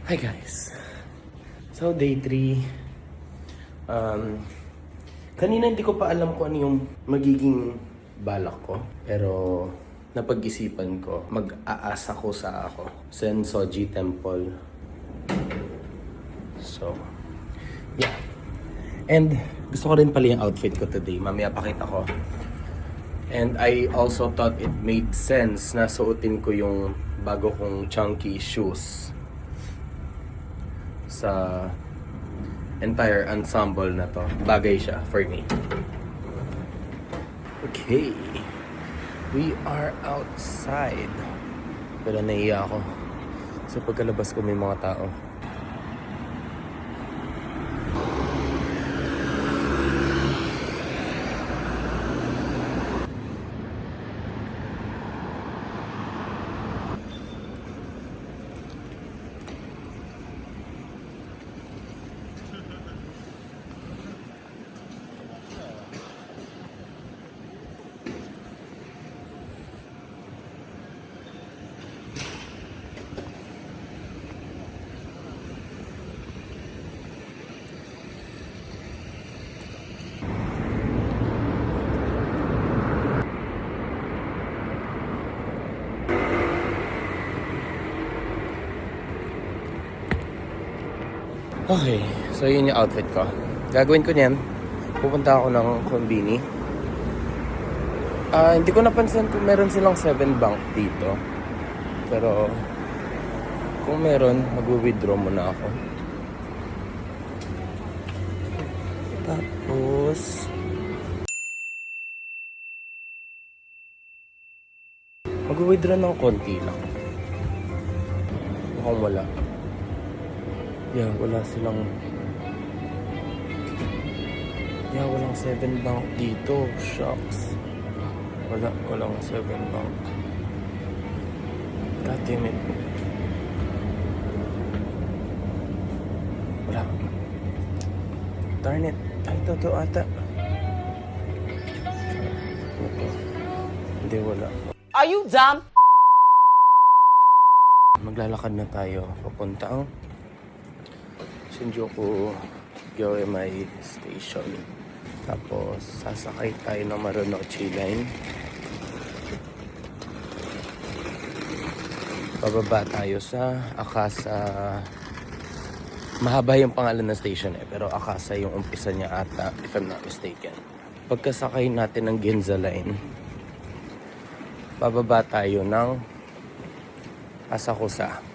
Hi guys. So day 3. Kanina hindi ko pa alam kung ano yung magiging balak ko. Pero napag-isipan ko, mag-aasa ko sa Sensoji Temple. So, yeah. And gusto ko rin pala yung outfit ko today. Mamaya pakita ko. And I also thought it made sense na suotin ko yung bago kong chunky shoes sa entire ensemble na to. Bagay siya for me. Okay. We are outside. Pero naiiyak ako. Kasi pagkalabas ko may mga tao. Okay, so yun yung outfit ko. Gagawin ko niyan. Pupunta ako ng Konbini. Hindi ko napansin kung meron silang 7 bank dito. Pero kung meron, mag-withdraw muna ako. Tapos mag-withdraw ng konti lang. Mukhang wala. Yeah, wala silang... Yeah, walang 7 bank dito. Shucks. Walang 7 bank. God damn it. Wala. Darn it. Ay, totoo ata. Hindi, wala. Are you dumb? Maglalakad na tayo papuntang Shinjuku Gyoemai Station. Tapos sasakay tayo ng Marunouchi Line. Bababa tayo sa Akasa. Mahaba yung pangalan ng station pero Akasa yung umpisa niya ata, if I'm not mistaken. Pagkasakay natin ng Ginza Line, bababa tayo ng Asakusa.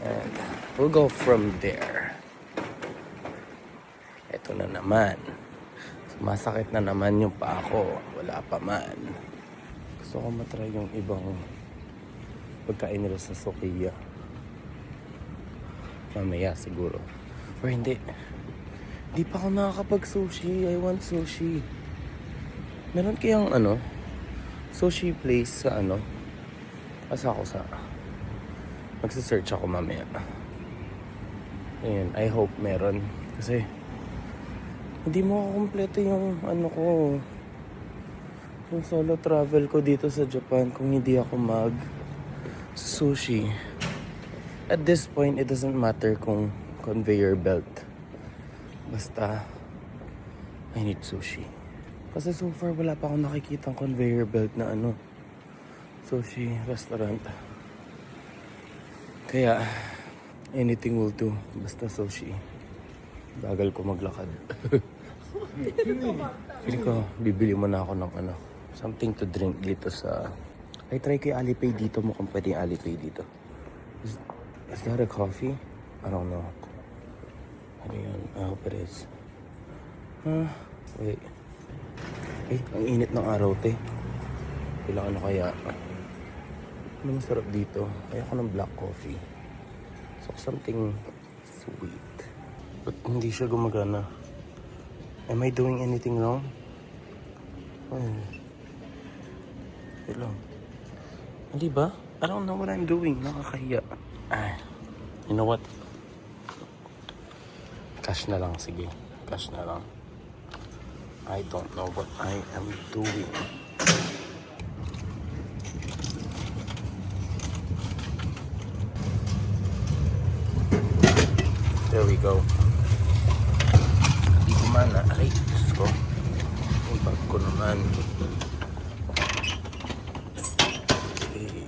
And we'll go from there. Ito na naman. Sumasakit na naman yung paa ko. Wala pa man. Gusto ko matry yung ibang pagkain nila sa Sokiya. Mamaya siguro. Or hindi. Hindi pa ako nakakapag-sushi. I want sushi. Meron kayang sushi place sa Asakusa. Magsa-search ako mamaya. Ayun, I hope meron. Kasi hindi mo kumpleto yung ko. Yung solo travel ko dito sa Japan kung hindi ako sushi. At this point, it doesn't matter kung conveyor belt. Basta, I need sushi. Kasi so far, wala pa akong nakikitang conveyor belt na sushi restaurant. Kaya, anything will do. Basta sushi. Bagal ko maglakad. Feeling ko, bibili muna ako ng something to drink dito sa... I try kay Alipay dito. Mukhang pwede yung Alipay dito. Is that a coffee? I don't know. Ano yun? I hope it is. Wait. Ang init ng araw, te. Kailangan kaya... Ano masarap dito? Kaya ako ng black coffee. So, something sweet. But hindi siya gumagana. Am I doing anything wrong? Wait lang. Hindi ba? I don't know what I'm doing. Nakakahiya. You know what? Cash na lang. Sige. Cash na lang. I don't know what I am doing. There we go. Hindi kumana. Aray, Diyos ko. Yung bag ko naman. Okay.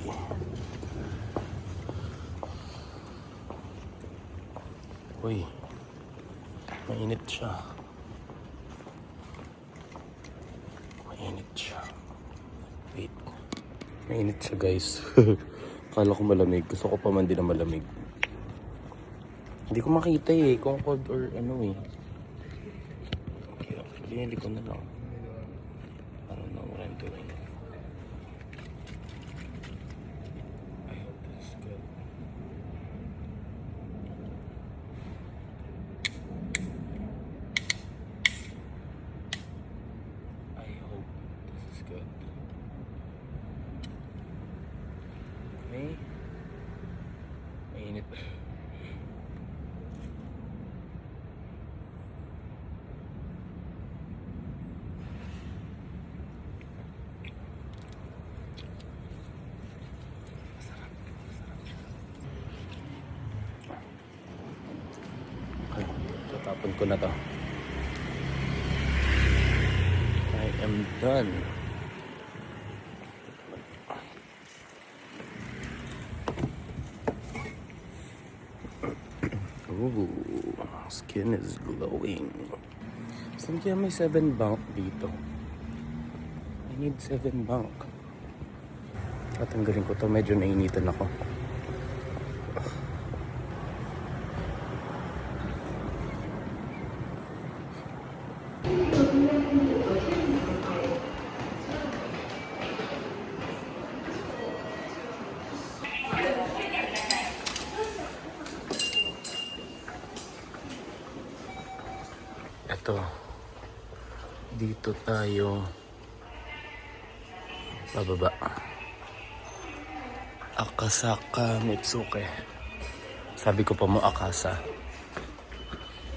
Uy. Mainit siya. Mainit siya. Wait. Mainit siya, guys. Akala ko malamig. Gusto ko pa man din na malamig. Hindi ko makita eh. Kung cold or ano eh. Okay, binili ko na lang. I don't know what I'm doing. I hope this is good. I hope this is good. Okay. Mainit. Okay, tatapon ko na to. I am done. Ooh, skin is glowing. Saan kaya may 7 bank dito? I need 7 bank. Tatanggalin ko to, medyo nainitan ako. Ito. Dito tayo bababa. Akasaka Mitsuke. Sabi ko pa mo Akasa.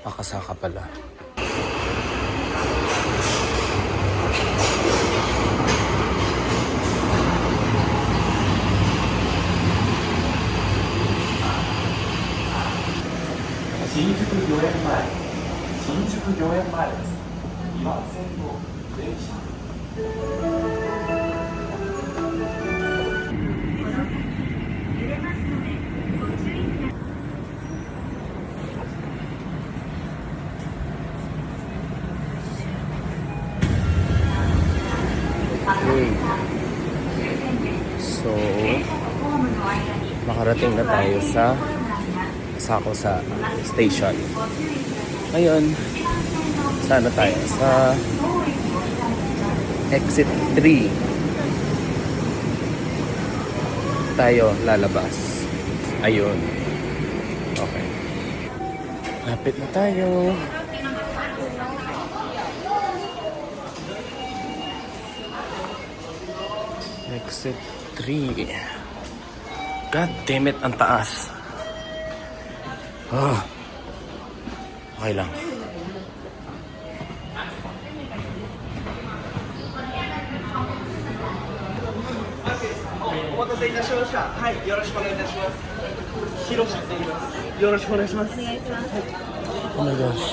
Akasaka pala. Shinjuku 御苑前。新宿御苑前です。2番線の電車。Okay. So, makarating na tayo sa Asakusa Station. Ngayon, sana tayo sa exit 3 tayo lalabas. Ayun. Okay. Lapit na tayo. Exit 3. God damn it, ang taas. Oh. Okay lang. Oh my gosh.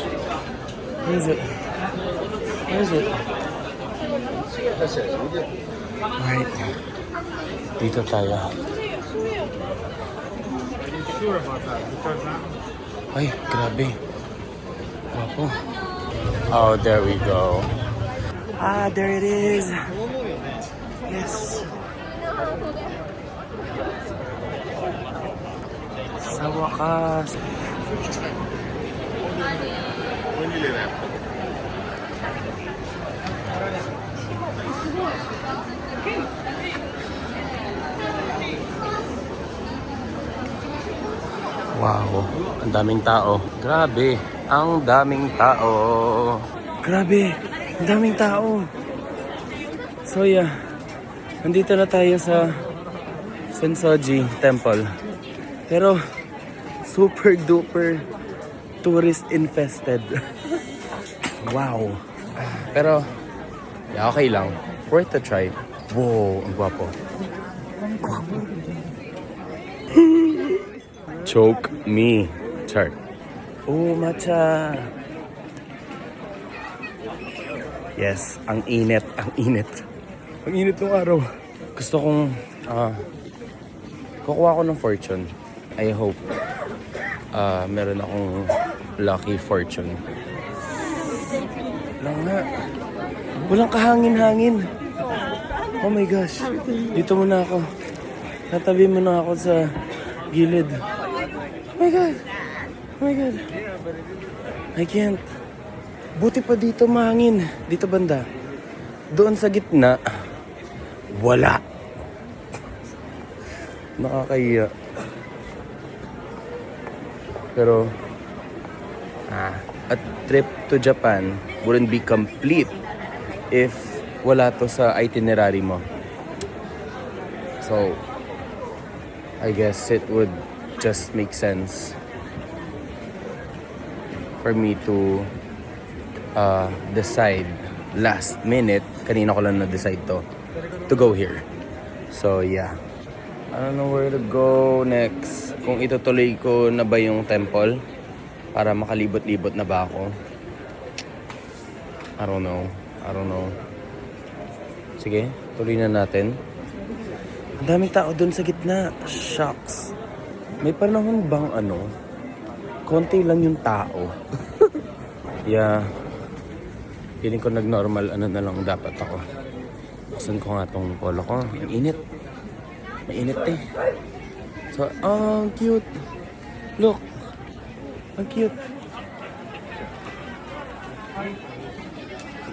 Where is it? Where is it? Alright. Dito tayo. Ay, grabe. Wapo. Oh, there we go. Ah, there it is. Yes. Sa wakas. Wow, ang daming tao. Grabe, ang daming tao. Grabe, ang daming tao. So yeah, nandito na tayo sa Sensoji Temple. Pero super duper tourist infested. Wow. Pero yeah, okay lang. Worth a try. Wow, ang gwapo. Choke me. Char. Oh, matcha. Yes, ang init, ang init. Ang init ng araw. Gusto kong kukuha ko ng fortune. I hope meron akong lucky fortune. Wala nga. Walang kahangin-hangin. Oh my gosh. Dito muna ako. Tatabi muna ako sa gilid. Oh my God. Oh my God. I can't. Buti pa dito mahangin. Dito banda. Doon sa gitna, wala. Nakakahiya. Pero, a trip to Japan wouldn't be complete if wala to sa itinerary mo. So, I guess it would just make sense for me to decide last minute. Kanina ko lang na-decide to go here. So, yeah. I don't know where to go next. Kung itutuloy ko na ba yung temple para makalibot-libot na ba ako. I don't know. Sige, tuloy na natin. Ang daming tao dun sa gitna. Shucks. May panahon bang konti lang yung tao. Yeah. Feeling ko nag-normal na lang dapat ako. Buksan ko nga tong polo ko. Ang init. Mainit eh. So, ang cute. Look. Ang cute.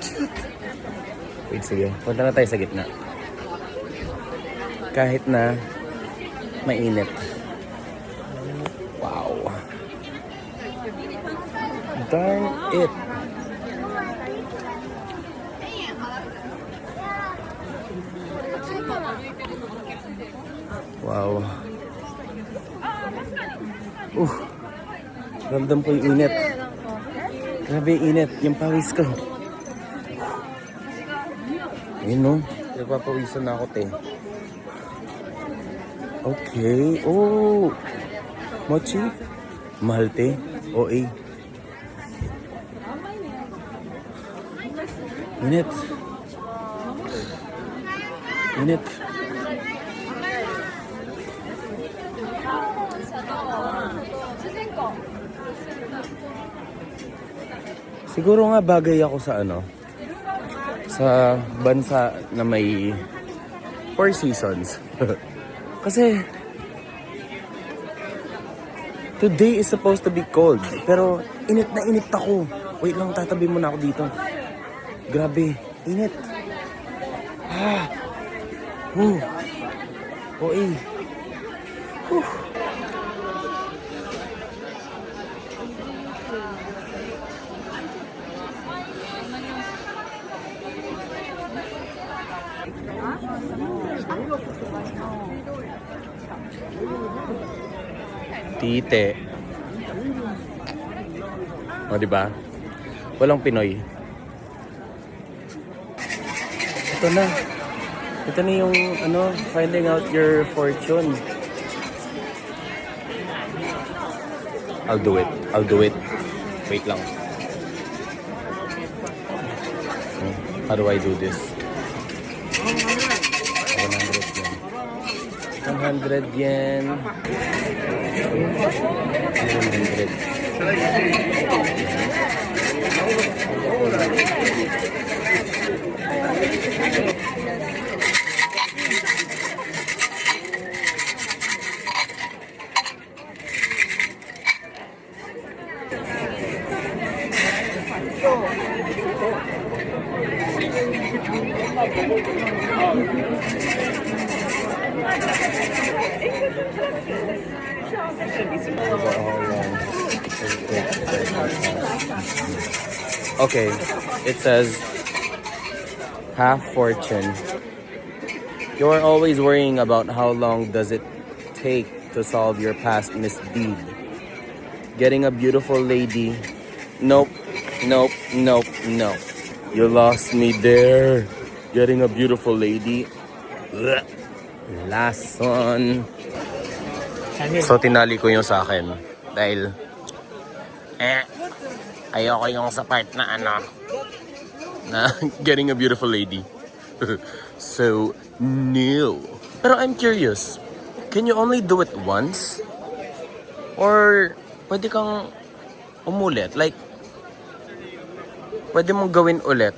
Cute. Wait, sige. Punta na tayo sa gitna. Kahit na mainit. Wow. Darn it. Wow. Ramdam ko yung init. Grabe yung init. Yung pawis ko. Ayun no. Nagpapawisan na ako, te. Okay. Oh. Mochi. Mahal, te. OA. Init. Init. Siguro nga bagay ako sa sa bansa na may 4 seasons. Kasi today is supposed to be cold, pero init na init ako. Wait lang, tatabi muna ako dito. Grabe, init. OA. Tite. O, diba? Walang Pinoy. Ito na. Ito na yung, finding out your fortune. I'll do it. Wait lang. How do I do this? 100 yen. 100. Okay, it says half fortune. You are always worrying about how long does it take to solve your past misdeed. Getting a beautiful lady. Nope. You lost me there. Getting a beautiful lady. Ugh. Last one. So tinali ko yung sa akin dahil Eh, ayoko yung sa part na na getting a beautiful lady. So, no. Pero I'm curious, can you only do it once? Or pwede kang umulit? Like, pwede mong gawin ulit.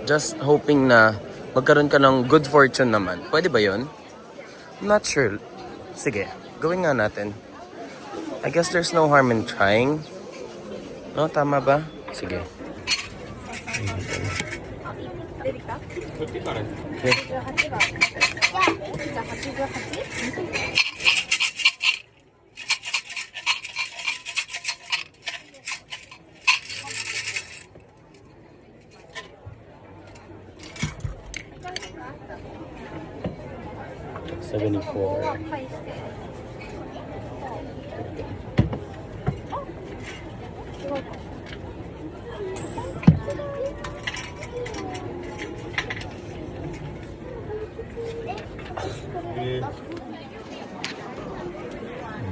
Just hoping na magkaroon ka ng good fortune naman. Pwede ba yun? I'm not sure. Sige, gawin nga natin. I guess there's no harm in trying. No, tama ba? Sige. Okay. $74.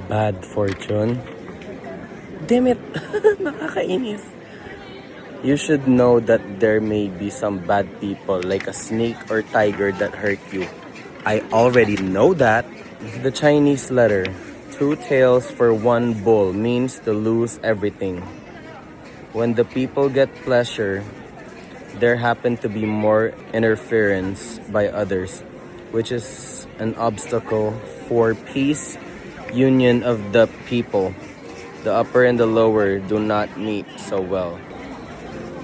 Bad fortune. Damn it! Nakakainis. You should know that there may be some bad people like a snake or tiger that hurt you. I already know that. The Chinese letter, 2 tails for 1 bull, means to lose everything. When the people get pleasure, there happen to be more interference by others, which is an obstacle for peace, union of the people. The upper and the lower do not meet so well.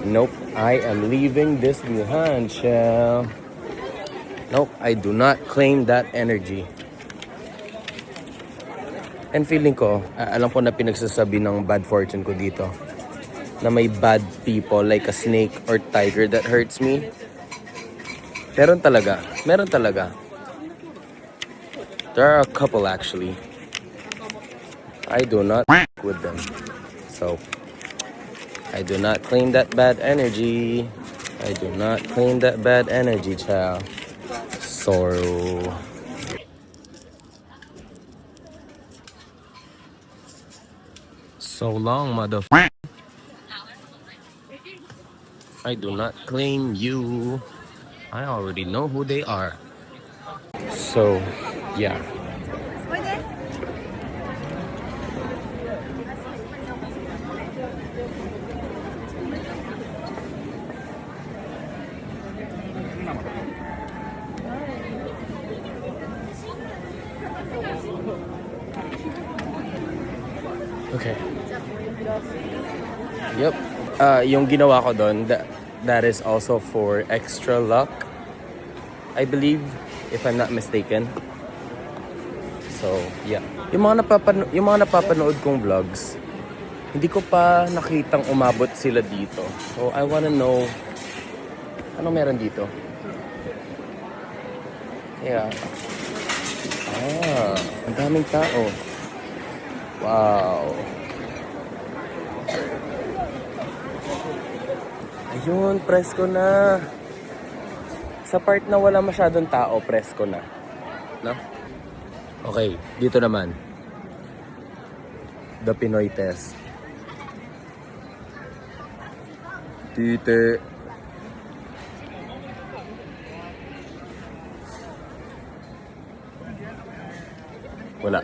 Nope, I am leaving this behind, Shell. Nope, I do not claim that energy. And feeling ko, alam ko na pinagsasabi ng bad fortune ko dito, na may bad people like a snake or tiger that hurts me. Meron talaga. Meron talaga. There are a couple actually. I do not with them. So, I do not claim that bad energy. I do not claim that bad energy, child. Sorrow. So long, motherfucker. I do not claim you. I already know who they are. So, yeah. Okay. Yep. Yung ginawa ko doon, that is also for extra luck, I believe, if I'm not mistaken. So, yeah. Yung mga napapanood kong vlogs, hindi ko pa nakitang umabot sila dito. So, I wanna know, ano meron dito? Yeah. Ang daming tao. Wow. Ayun, presko na. Sa part na wala masyadong tao, presko na. No? Okay, dito naman. The Pinoy test. Tite. Wala.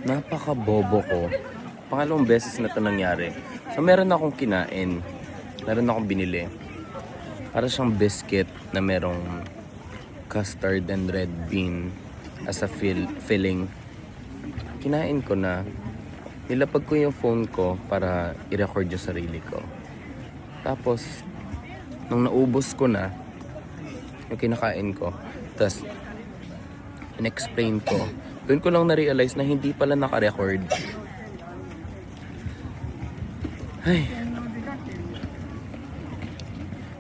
Napaka-bobo ko. Pangalawang beses na ito nangyari. So, meron akong kinain. Meron akong binili. Para siyang biscuit na merong custard and red bean as a filling. Kinain ko na. Nilapag ko yung phone ko para i-record yung sarili ko. Tapos, nung naubos ko na yung kinakain ko, tapos in-explain ko, doon ko lang na-realize na hindi pala naka-record. Ay.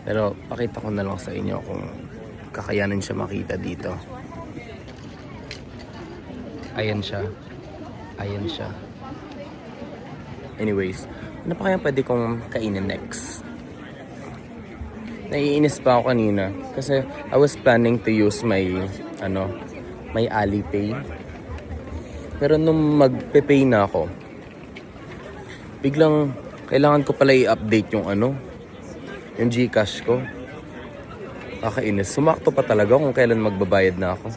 Pero pakita ko na lang sa inyo kung kakayanin siya makita dito. Ayan siya. Ayan siya. Anyways, ano pa kaya pwede kong kainin next? Naiinis pa ako kanina kasi I was planning to use my my Alipay. Pero nung magpe-pay na ako, biglang kailangan ko pala i-update yung yung GCash ko. Kakainis. Sumakto pa talaga kung kailan magbabayad na ako.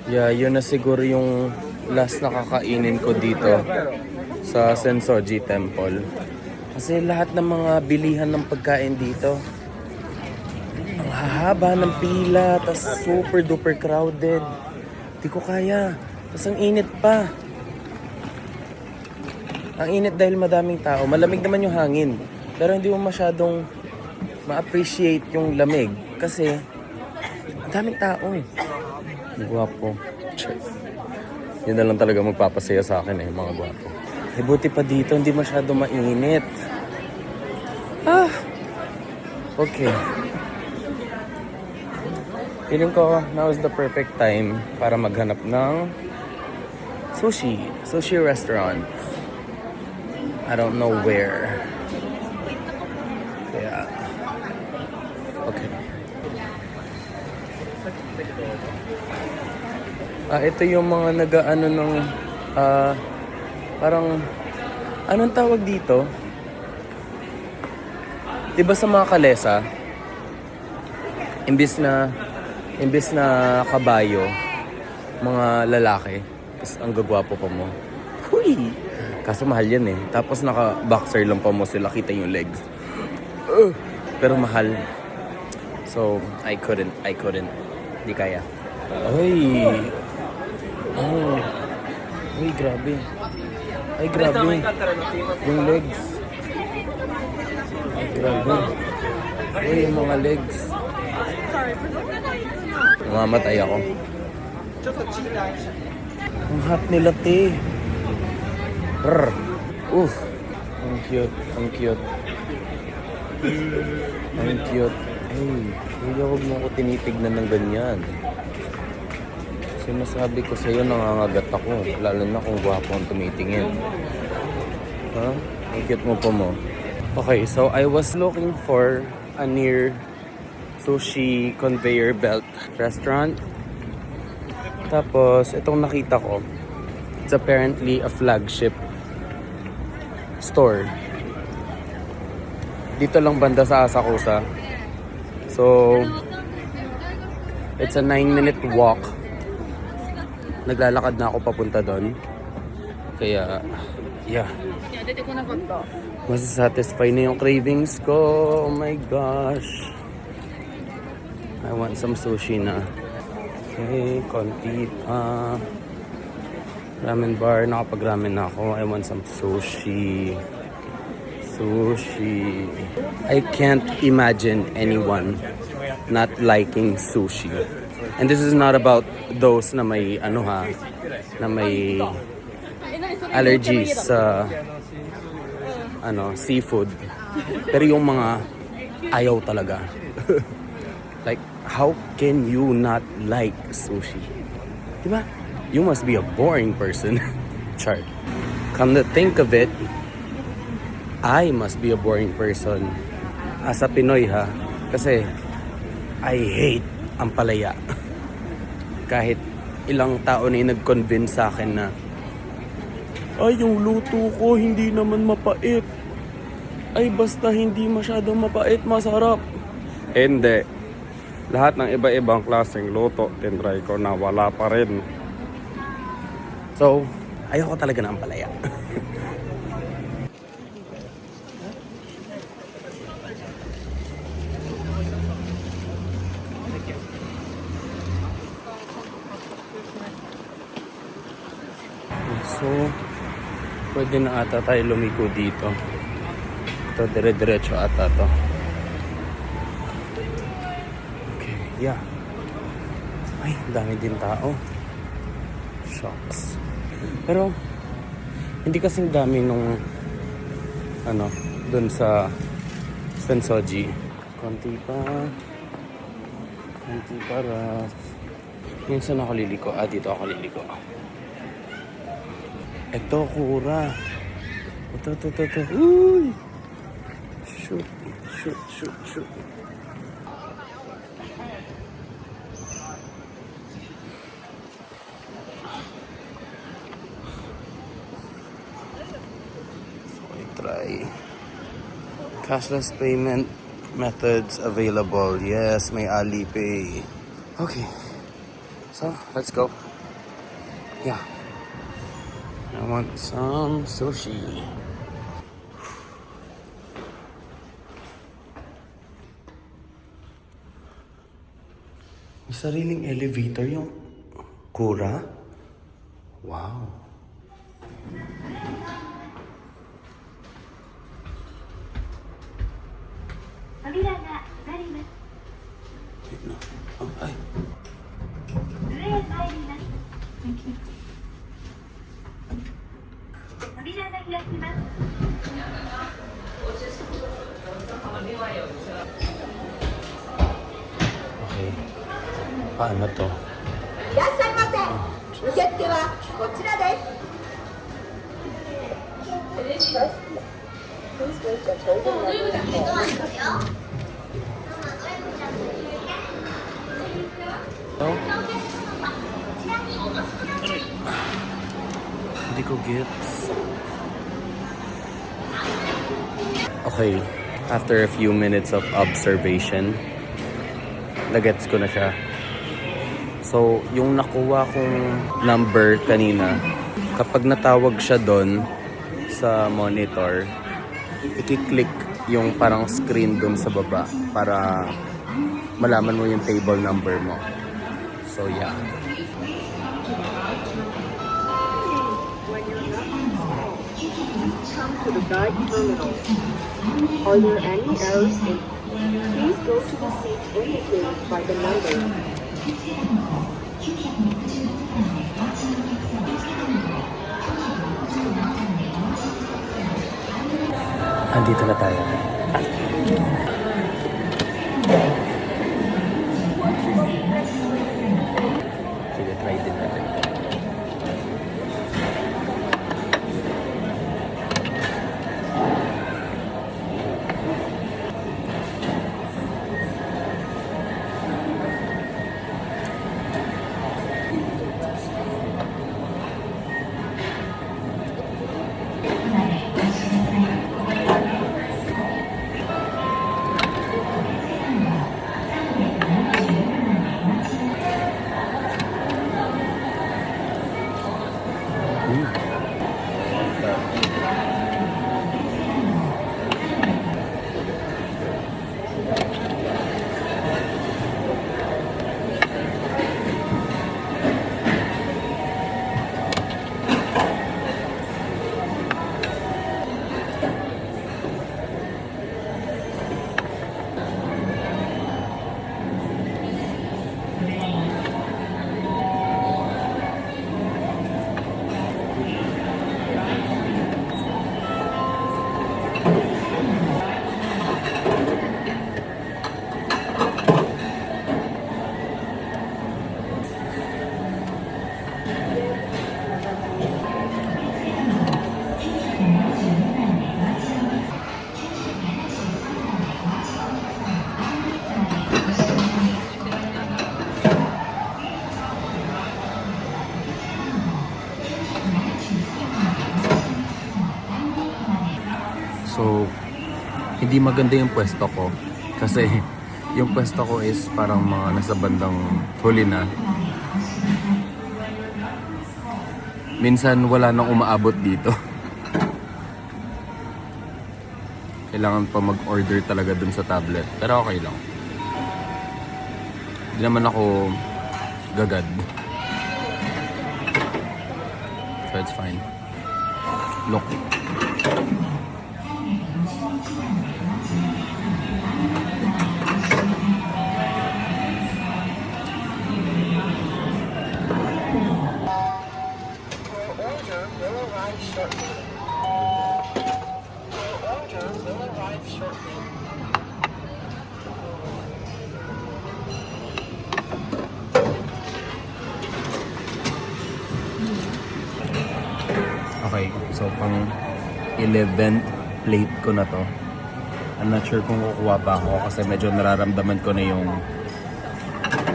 Yeah, yun na siguro yung last na kakainin ko dito sa Sensoji Temple. Kasi lahat ng mga bilihan ng pagkain dito, ang hahaba ng pila, tas super duper crowded. Di ko kaya. Tas ang init pa. Ang init dahil madaming tao. Malamig naman yung hangin. Pero hindi mo masyadong ma-appreciate yung lamig. Kasi ang daming tao. Ang gwapo. Yun na lang talaga magpapasaya sa akin mga gwapo. Eh, buti pa dito, hindi masyado mainit. Okay. Feeling ko, now is the perfect time para maghanap ng sushi restaurant. I don't know where. Kaya, okay. Ito yung mga nag-ano ng, parang, anong tawag dito? Diba sa mga kalesa, imbis na kabayo, mga lalaki, tapos ang gagwapo pa mo. Huy! Kaso mahal yan eh. Tapos naka-boxer lang pa mo sila, kita yung legs. Pero mahal. So, I couldn't. Di kaya. Ay! Oh. Ay, grabe. Yung legs. Ay, grabe. Ay, yung mga legs. Namamatay ako. Ang hot nila, te. Rrr. Ang cute. Ang cute. Ay, kuya, huwag mo ko tinitignan ng ganyan. Sinasabi ko sa'yo, nangangagat ako. Lalo na kung gwapo ang tumitingin. Ha? Ang cute mo pa mo. Okay, so I was looking for a near sushi conveyor belt restaurant. Tapos, itong nakita ko, it's apparently a flagship store. Dito lang banda sa Asakusa. So, it's a 9-minute walk. Naglalakad na ako papunta doon. Kaya, yeah. Masasatisfy na yung cravings ko. Oh my gosh. I want some sushi na. Okay, konti pa. Ramen bar. Nakapag-ramen na ako. I want some sushi. I can't imagine anyone not liking sushi. And this is not about those na may na may allergies sa seafood. Pero yung mga ayaw talaga. Like, how can you not like sushi? Diba? You must be a boring person. Char. Come to think of it, I must be a boring person. As a Pinoy ha. Kasi, I hate ang palaya. Kahit ilang tao na yung nag-convince sa akin na, ay, yung luto ko hindi naman mapait. Ay, basta hindi masyadong mapait, masarap. Hindi. Lahat ng iba-ibang klaseng luto, tinry ko na wala pa rin. So, ayoko talaga ng palaya. So, pwede na ata tayo lumiko dito. Ito, dire-diretso ata to. Okay, yeah. Ay, dami din tao. Shocks. Pero, hindi kasing dami nung, dun sa Sensoji. Konti pa, Raf. Minsan ako liliko. Dito ako liliko. Ito, kura. Ito. Uy! Shoot. So, I try. Cashless payment methods available. Yes, may Alipay. Okay. So, let's go. Yeah. I want some sushi. May sariling elevator yung Kura? Wow. Wait, no. Oh, ay. Thank you. Okay. Paano to? いらっしゃいませ。受付はこちらです。Oh? Hindi ko gets. Okay. After a few minutes of observation, nagets ko na siya. So, yung nakuha kong number kanina, kapag natawag siya doon sa monitor, i-click yung parang screen doon sa baba para malaman mo yung table number mo. So, yeah. Come to the guide terminal. Are there any errors in? Please go to the seat indicated by the number. Andito na tayo. Sige, try din natin. So, hindi maganda yung pwesto ko. Kasi, yung pwesto ko is parang mga nasa bandang huli na. Minsan, wala nang umaabot dito. Kailangan pa mag-order talaga dun sa tablet. Pero okay lang. Hindi naman ako gagad. So, it's fine. Look. Okay, so pang 11th plate ko na to. I'm not sure kung kukuha pa ako kasi medyo nararamdaman ko na yung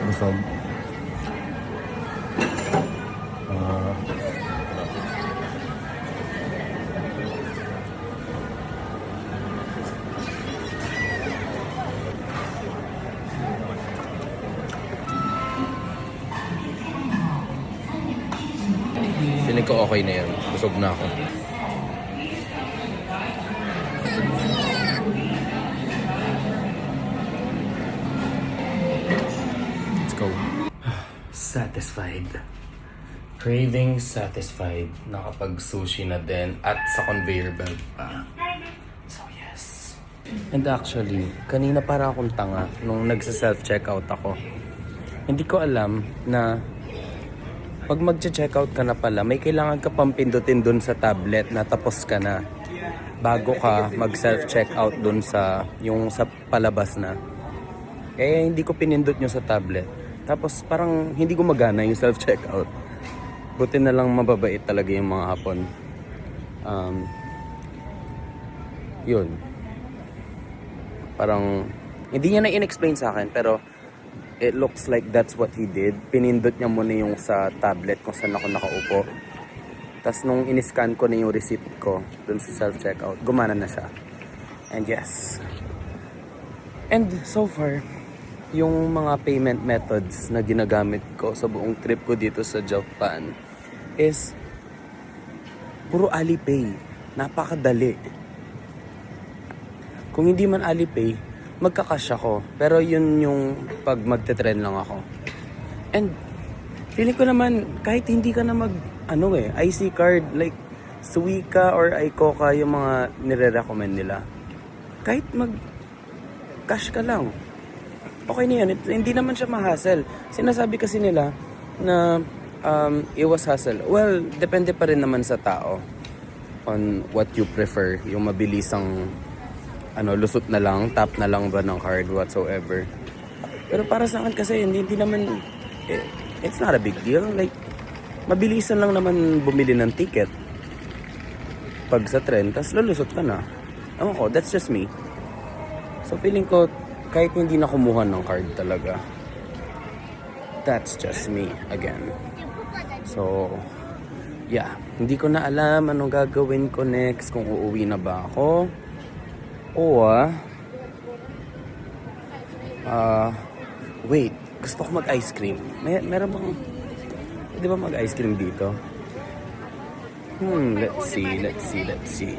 busog. Feeling ko okay na yan. Busog na ako. Let's go. Satisfied. Craving satisfied. Nakapag-sushi na din at sa conveyor belt pa. So yes. And actually, kanina para akong tanga nung nagsa-self-checkout ako. Hindi ko alam na pag mag-checkout ka na pala, may kailangan ka pang pindutin dun sa tablet na tapos ka na bago ka mag-self-checkout dun sa yung sa palabas na. Kaya hindi ko pinindot yung sa tablet. Tapos parang hindi gumagana yung self-checkout. Buti na lang mababait talaga yung mga Hapon. Yun. Parang hindi niya na in-explain sa akin pero it looks like that's what he did. Pinindot niya muna yung sa tablet kung saan ako nakaupo. Tapos nung in-scan ko na yung receipt ko dun sa self-checkout, gumana na siya. And yes. And so far, yung mga payment methods na ginagamit ko sa buong trip ko dito sa Japan is puro Alipay. Napakadali. Kung hindi man Alipay, magkakash ako. Pero yun yung pag magte-trend lang ako. And feeling ko naman kahit hindi ka na IC card like Suica or Icoca yung mga nire-recommend nila. Kahit mag-cash ka lang. Okay na yan. Hindi naman siya ma-hassle. Sinasabi kasi nila na iwas hassle. Well, depende pa rin naman sa tao on what you prefer. Yung mabilisang lusot na lang, tap na lang ba ng card whatsoever. Pero para sa akin kasi hindi naman it's not a big deal. Like mabilisan lang naman bumili ng ticket pag sa tren, tas lulusot ka na. Ewan ko, that's just me. So feeling ko kahit hindi na kumuha ng card talaga, that's just me again. So yeah, hindi ko na alam anong gagawin ko next, kung uuwi na ba ako o wait, gusto ko mag-ice cream. Meron bang, di ba mag-ice cream dito? Let's see.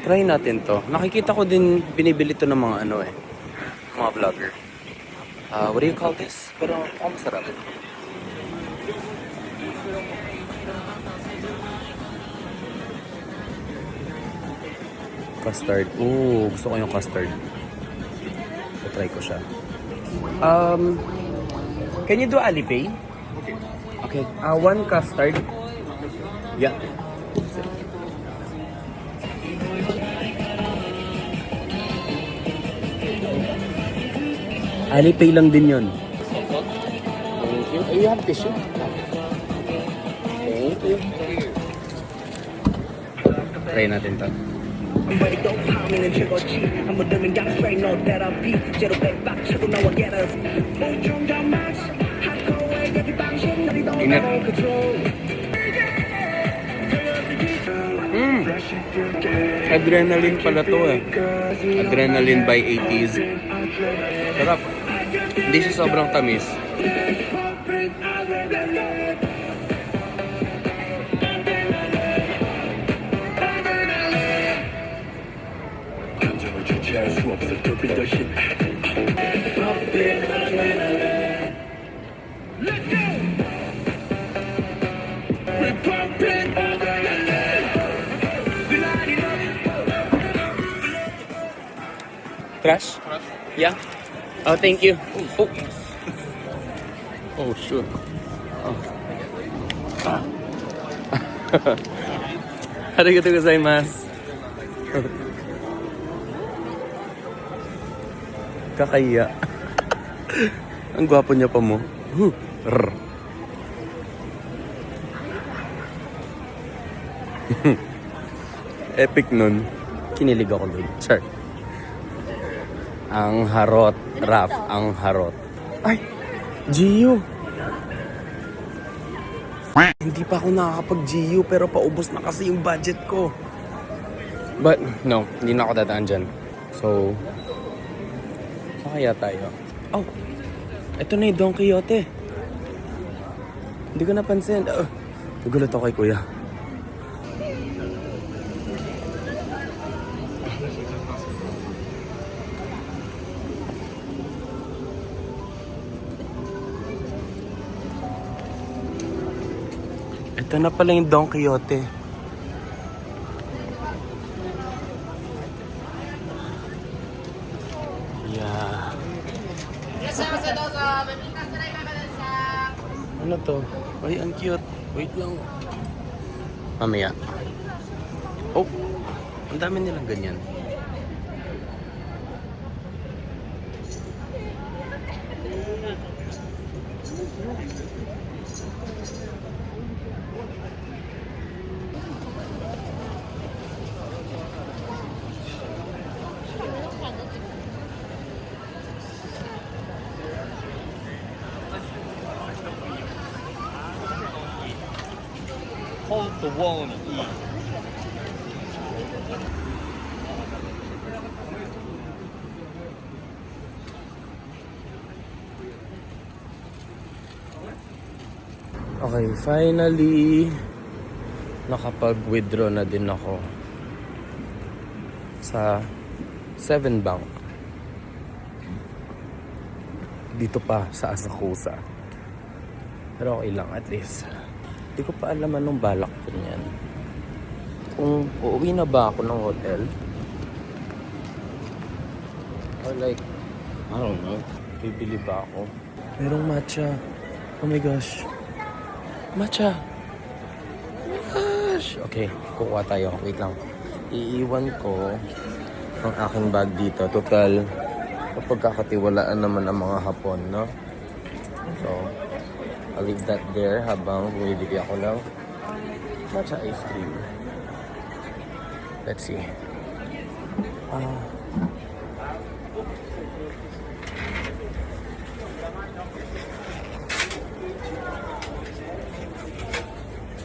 Try natin to. Nakikita ko din binibili to ng mga mga vlogger. What do you call this? Pero masarap. Custard. Ooh, gusto ko yung custard. Try ko siya. Can you do Alipay? Okay. One custard. Yeah. Alipay lang din yun. Thank you. You have tissue? Thank you. Try natin to. Ingat. Adrenaline pala to Adrenaline by 80s. Sarap. Hindi siya sobrang tamis. Trash? Yeah. Oh, thank you. Oh, oh sure. Oh. Arigatou gozaimasu. Kakaya. Ang gwapo niya pa mo. Rrr. Epic nun. Kinilig ako dun. Sure. Ang harot. Raf, ang harot. Ay! Gio! Hindi pa ako nakakapag-Gio pero paubos na kasi yung budget ko. But, no. Hindi na ako dadaan dyan. So, saan kaya tayo? Oh! Ito na yung Don Quixote. Hindi ko napansin. Nagulat ako kay kuya. Ito na pala yung Don Quixote. Yeah. Ano to? Ay, ang cute. Wait lang. Mamaya. Oh, ang dami nilang ganyan. Hold the wall and eat. Okay, finally nakapag-withdraw na din ako sa 7 Bank dito pa sa Asakusa, pero okay lang, at least hindi ko pa alam anong balak ko niyan, kung uuwi na ba ako ng hotel or like I don't know, bibili ba ako. Merong matcha, oh my gosh, matcha. Oh my gosh. Okay, kukuha tayo. Wait lang. Iiwan ko ang aking bag dito. Total, pagkakatiwalaan naman ang mga Hapon, no? So, I'll leave that there habang bumibili ako ng matcha ice cream. Let's see.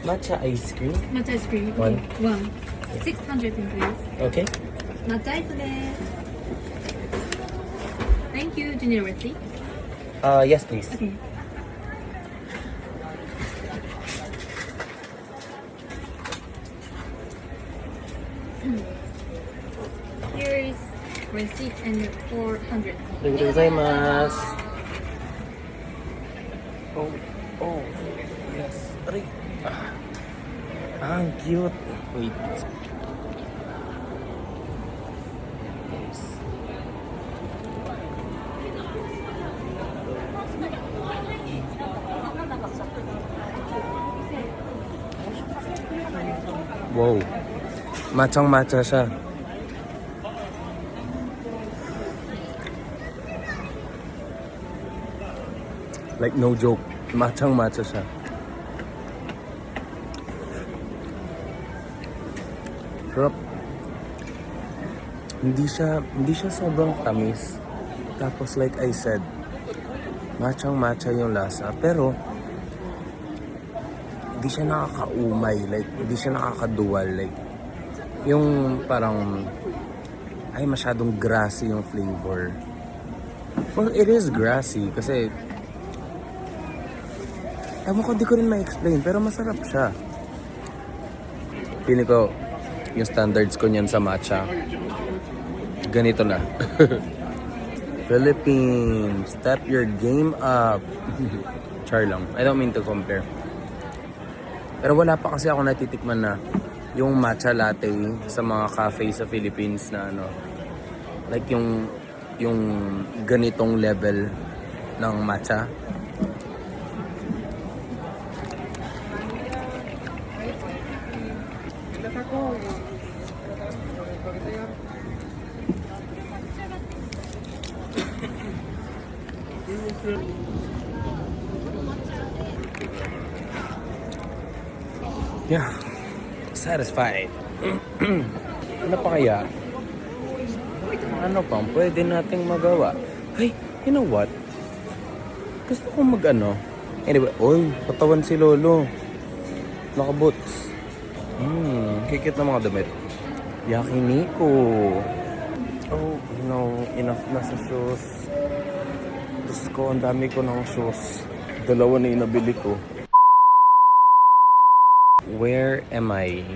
Matcha ice cream. Matcha ice cream. One. One. 600 yen, please. Okay. Matcha ice cream. Thank you. Junior receipt. Yes, please. Okay. Here is receipt and 400. Thank you gozaimasu. Oh, yes. Aray. Ang cute. Wait. Yes. Wow. Matchang-matcha siya. Like no joke. Matchang-matcha siya. Sarap. Hindi siya sobrang tamis. Tapos like I said, matchang-matcha yung lasa. Pero hindi siya nakakaumay. Like, hindi siya nakakadual. Like, yung parang ay masyadong grassy yung flavor. Well, it is grassy kasi ewan ko, di ko rin ma-explain, pero masarap siya. Feeling ko, yung standards ko niyan sa matcha, ganito na. Philippines, step your game up. Char lang. I don't mean to compare. Pero wala pa kasi ako natitikman na yung matcha latte sa mga cafe sa Philippines na ano, like yung ganitong level ng matcha. Yeah, satisfied. Ano pa kaya? Ano pang pwede nating magawa? Hey, you know what? Gusto kong mag-ano. Anyway, oy, patawan si Lolo. Naka-boots. Kikit na mga damit. Yakiniku. Oh, no. Enough na sa shoes. Diyos ko, ang dami ko ng shoes. Dalawa na yung nabili ko. Where am I?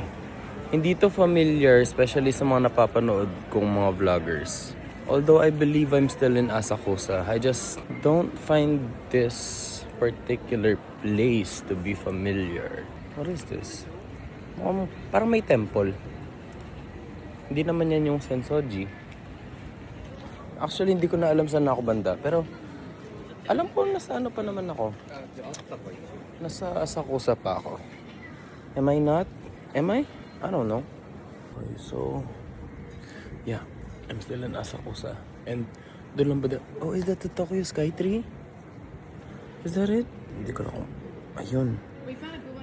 Hindi to familiar, especially sa mga napapanood kong mga vloggers. Although I believe I'm still in Asakusa, I just don't find this particular place to be familiar. What is this? Parang may temple. Hindi naman yan yung Sensoji. Actually, hindi ko na alam saan ako banda. Pero, alam ko nasa ano pa naman ako. Nasa Asakusa pa ako. Am I not? Am I? I don't know. Okay, so, yeah. I'm still in Asakusa. And, doon lang ba oh, is that the Tokyo Skytree? Is that it? Hindi ko na ayun.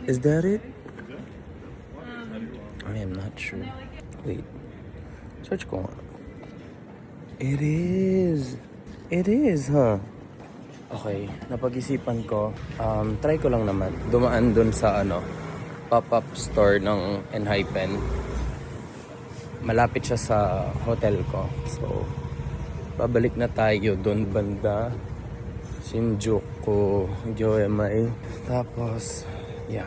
Is that it? I am not sure. Wait. Search ko nga. It is. It is, huh? Okay, napag-isipan ko. Try ko lang naman. Dumaan dun sa pop-up store ng Enhypen. Malapit siya sa hotel ko. So, babalik na tayo dun banda. Shinjuku, Gyoemai. Tapos, yeah.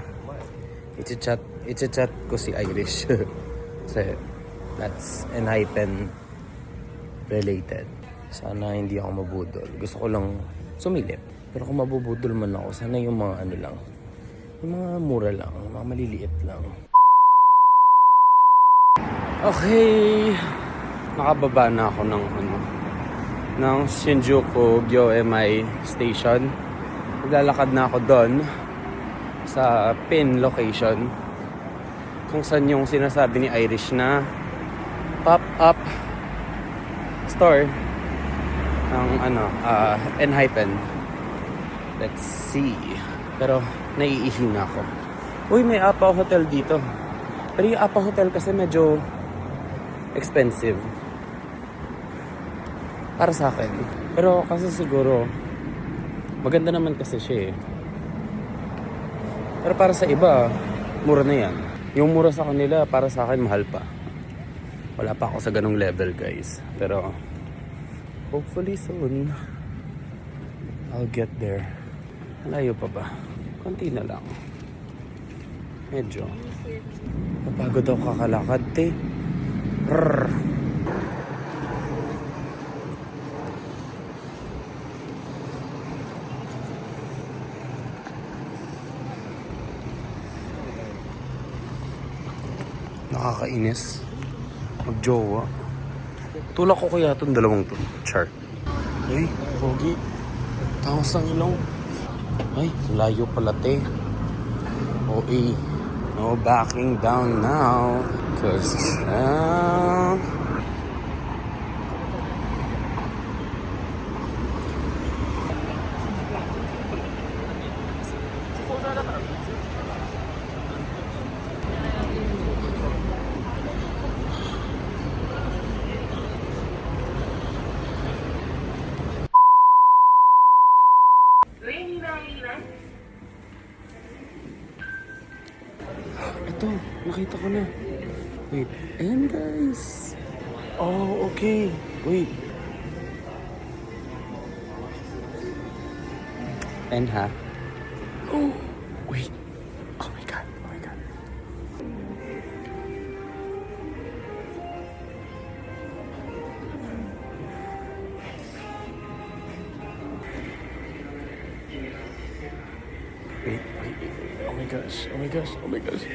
I-chat ko si Irish. Kasi, that's Enhypen related. Sana hindi ako mabudol. Gusto ko lang sumilip. Pero kung mabubudol man ako, sana yung mga lang. Yung mga mura lang, mga maliliit lang. Okay. Nakababa na ako ng Shinjuku Gyoemai Station. Maglalakad na ako doon sa pin location kung saan yung sinasabi ni Irish na pop-up store ng Enhypen. Let's see. Pero naiihi na ako. Uy, may Apa Hotel dito. Pero yung Apa Hotel kasi medyo expensive para sa akin. Pero kasi siguro maganda naman kasi siya eh. Pero para sa iba, mura na yan. Yung mura sa kanila, para sa akin mahal pa. Wala pa ako sa ganong level, guys. Pero hopefully soon I'll get there. Malayo pa ba? Konti na lang. Medyo. Napagod ako kakalakad, te. Rrrr. Nakakainis. Magjowa. Tulak ko kaya itong dalawang to. Char. Ay, pogi. Tawas ng ilong. Ay, layo pala, te. OA. No backing down now. Cause ito, nakita ko na. Wait, ayan guys. Oh, okay. Wait. And ha? Oh, wait. Oh my god, oh my god. Wait. Oh my gosh, oh my gosh, oh my gosh.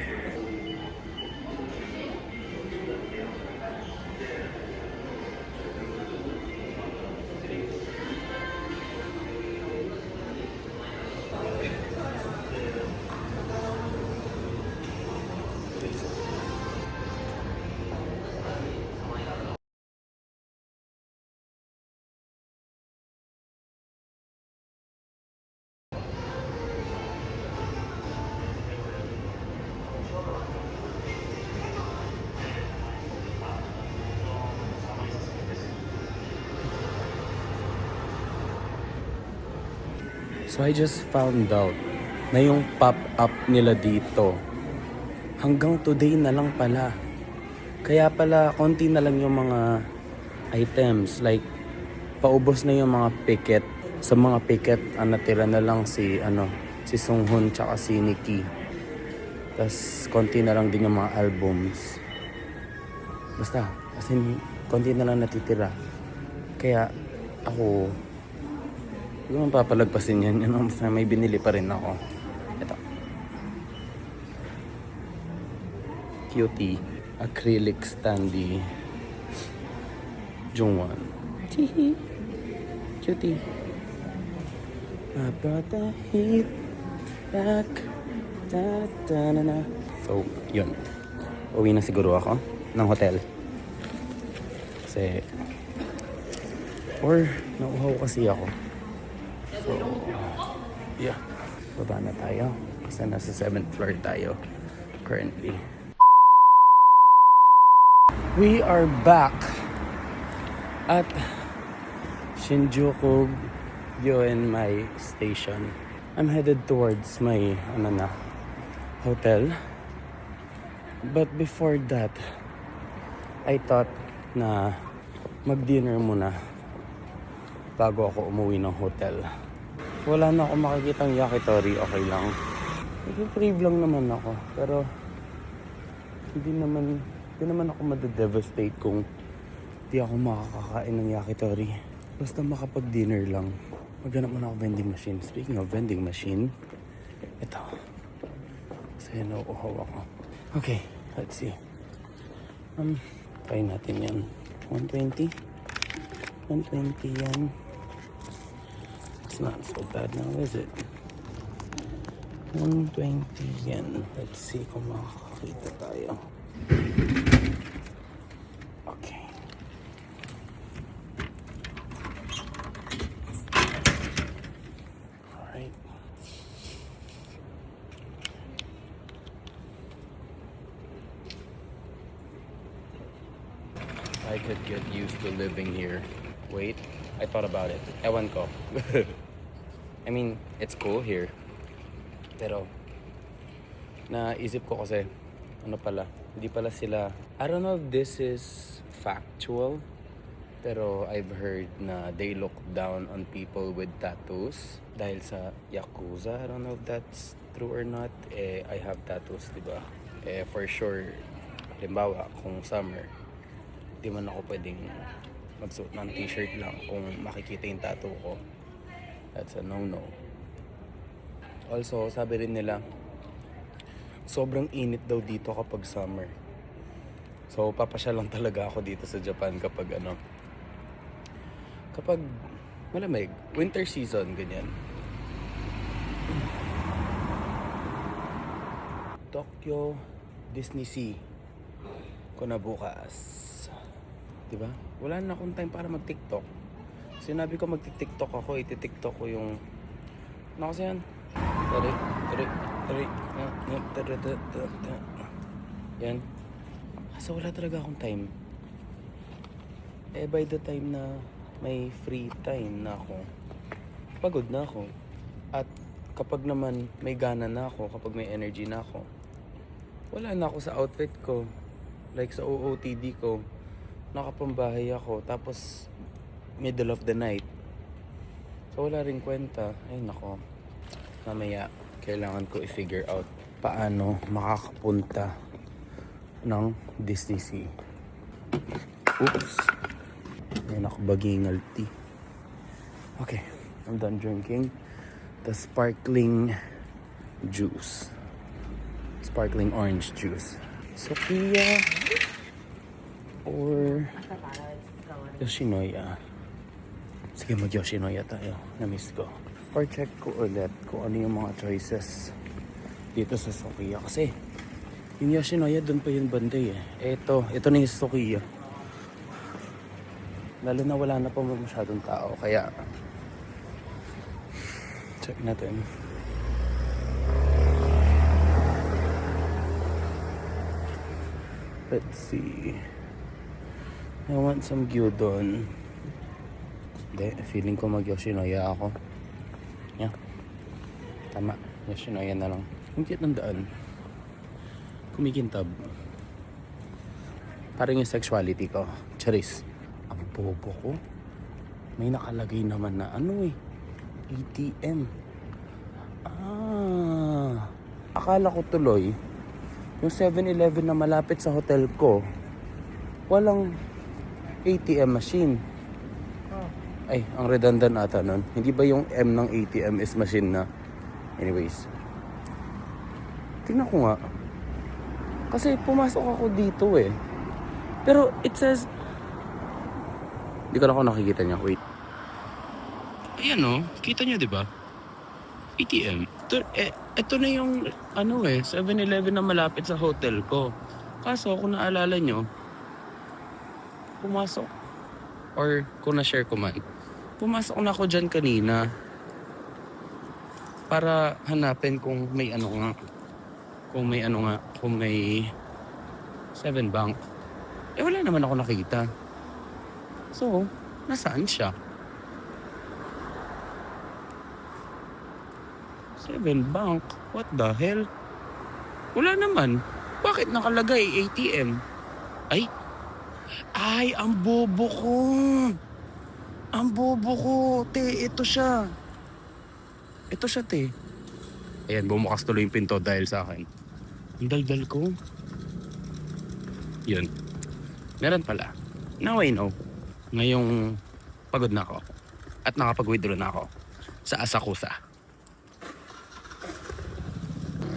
So I just found out na yung pop-up nila dito hanggang today na lang pala. Kaya pala konti na lang yung mga items, like paubos na yung mga picket. Sa mga picket, natira na lang si Sunghoon tsaka si Nicki. Tas konti na lang din yung mga albums. Basta, as in, konti na lang natitira. Kaya ako, hindi ko man papalagpasin yan. May binili pa rin ako. Ito. Cutie. Acrylic standee. Jungwon. Teehee. Cutie. I brought the heat back. Da, da, da, da. So, yun. Uwi na siguro ako ng hotel. Kasi, or nauhaw kasi ako. So, yeah. Baba na tayo. Kasi nasa 7th floor tayo currently. We are back at Shinjuku Yoenmai Station. I'm headed towards my hotel. But before that, I thought na mag-dinner muna bago ako umuwi ng hotel. Wala na ako makikitang yakitori, okay lang. Nag-crave lang naman ako, pero hindi naman ako madedevastate kung di ako makakakain ng yakitori. Basta makapag-dinner lang. Maghanap muna ako vending machine. Speaking of vending machine, ito. Kasi nauuhaw ako. Okay, let's see. Try natin yan. 120. 120 yan. It's not so bad now, is it? 120 yen. Let's see kung makakakita tayo. Okay. Alright. I could get used to living here. Wait, I thought about it. Ewan ko. I mean, it's cool here. Pero, naisip ko kasi, hindi pala sila, I don't know if this is factual, pero I've heard na they look down on people with tattoos dahil sa Yakuza. I don't know if that's true or not. I have tattoos, diba? For sure, halimbawa, kung summer, di man ako pwedeng magsuot ng t-shirt lang kung makikita yung tattoo ko. That's a no-no. Also, sabi rin nila, sobrang init daw dito kapag summer. So, papasya lang talaga ako dito sa Japan kapag kapag malamig, winter season, ganyan. Tokyo Disney Sea ko na bukas. Diba? Wala na akong time para mag-TikTok. Sinabi ko mag-TikTok ako, iti-TikTok ko yung ano kasi yan? Yan. So wala talaga akong time. By the time na may free time na ako, pagod na ako. At kapag naman may gana na ako, kapag may energy na ako, wala na ako sa outfit ko. Like sa OOTD ko, nakapambahay ako. Tapos middle of the night. So wala rin kwenta. Ay nako. Mamaya, kailangan ko i-figure out paano makakapunta ng Disney Sea. Oops. May nakabagingal tea. Okay, I'm done drinking the sparkling juice. Sparkling orange juice. Sophia or Yoshinoya. Sige, mag-Yoshinoya tayo. Na-miss ko. Or check ko ulit kung ano yung mga choices dito sa Sophia. Kasi yung Yoshinoya, doon pa yung banday eh. Ito na yung Sophia. Lalo na wala na pa masyadong tao. Kaya check natin. Let's see. I want some gyudon. Hindi, feeling ko mag-Yoshinoya ako. Yeah. Tama. Yes, yun, ayan na lang. Ang cute ng daan. Kumikintab. Parang yung sexuality ko. Charis. Ang bobo ko. May nakalagay naman na ano eh. ATM. Akala ko tuloy, yung 7-Eleven na malapit sa hotel ko, walang ATM machine. Ay, ang redundant ata nun. Hindi ba yung M ng ATM is machine na? Anyways. Tingnan ko nga. Kasi pumasok ako dito eh. Pero it says... Hindi ko na ako nakikita niya. Wait. Ayan o. Kita niyo diba? ATM. Ito na yung 7-Eleven na malapit sa hotel ko. Kaso kung naalala nyo, pumasok. Or kung na-share ko man. Pumasok na ako dyan kanina. Para hanapin kung may kung may 7 Bank. Wala naman ako nakita. So, nasaan siya? 7 Bank? What the hell? Wala naman. Bakit nakalagay ATM? Ay, ang bobo ko. Ang bobo ko. Te, ito siya. Ito siya, te. Ayan, bumukas tuloy yung pinto dahil sa akin. Ang daldal ko. Yun. Meron pala. Now I know. Ngayong pagod na ako. At nakapag-withdraw na ako sa Asakusa.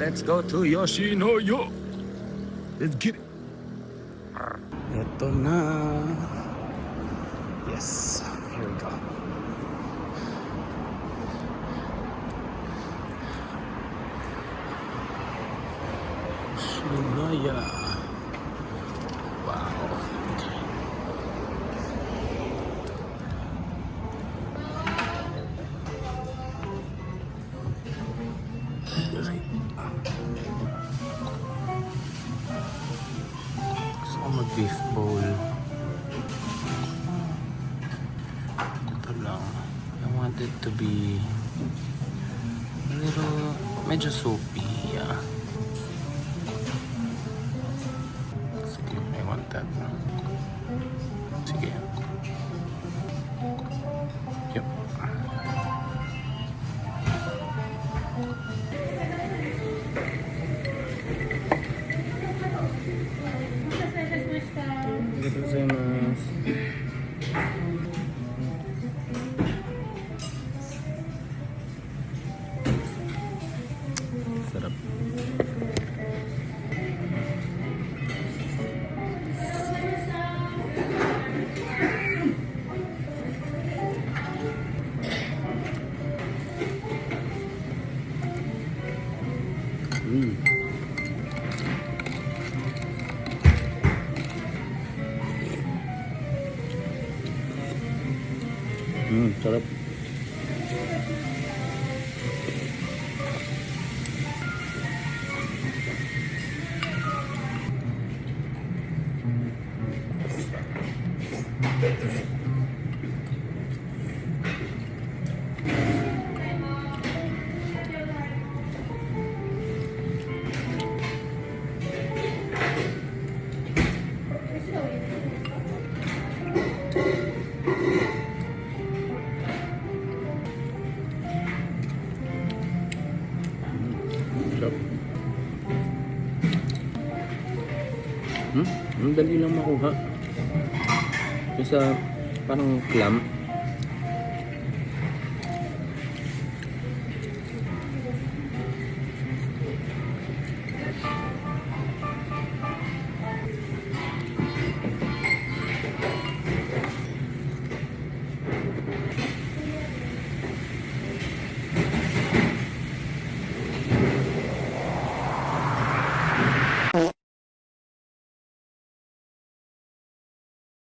Let's go to Yoshinoya. Let's get it. Ito na. Yes. Here we go. Yoshinoya. Wow. Mag-beef bowl. Ito lang. I want it to be a little, medyo soupy. Yeah. Sige, I want that. Sige. Yep. Sarap. Sarap. Ang dali lang makuha. Yung sa parang clam.